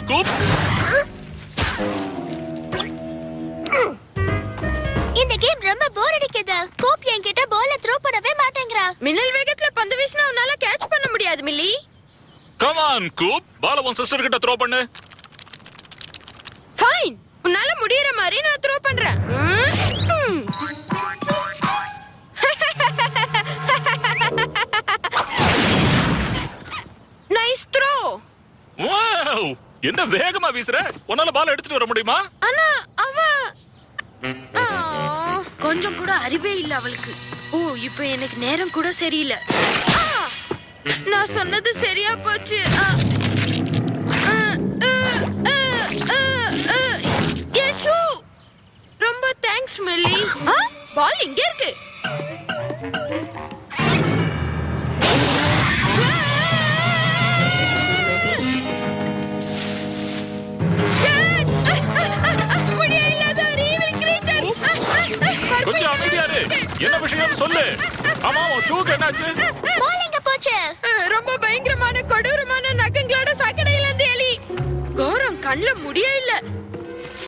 கூப். இந்த கேம் ரொம்ப போர் அடிக்குது. கூப் என்கிட்ட பால த்ரோ பண்ணவே மாட்டேங்கறா. மின்னல் வேகத்துல பந்து வீசினா உன்னால கேட்ச் பண்ண முடியாது மில்லி. கம் ஆன் கூப், பால உன் சிஸ்டர் கிட்ட த்ரோ பண்ணு. ஃபைன், உன்னால முடியற மாதிரி நான் த்ரோ பண்றேன். Nice throw. வாவ், என்ன வேகமா வீசுற. உன்னால பால் எடுத்துட்டு வர முடியுமா? ஆனா அவ கொஞ்சம் கூட அறிவே இல்ல அவளுக்கு. ஓ, இப்போ எனக்கு நேரம் கூட சரியில்லை. நான் சொன்னது சரியா போச்சு. யேசு, ரொம்ப தேங்க்ஸ் மில்லி. பால் இங்க இருக்கு. கொஞ்சம் அமைதியா இரு. என்ன விஷயம் சொல்லு. ஆமா, உன் ஷூக்கு என்னாச்சு? பால் எங்க போச்சு? ரொம்ப பயங்கரமான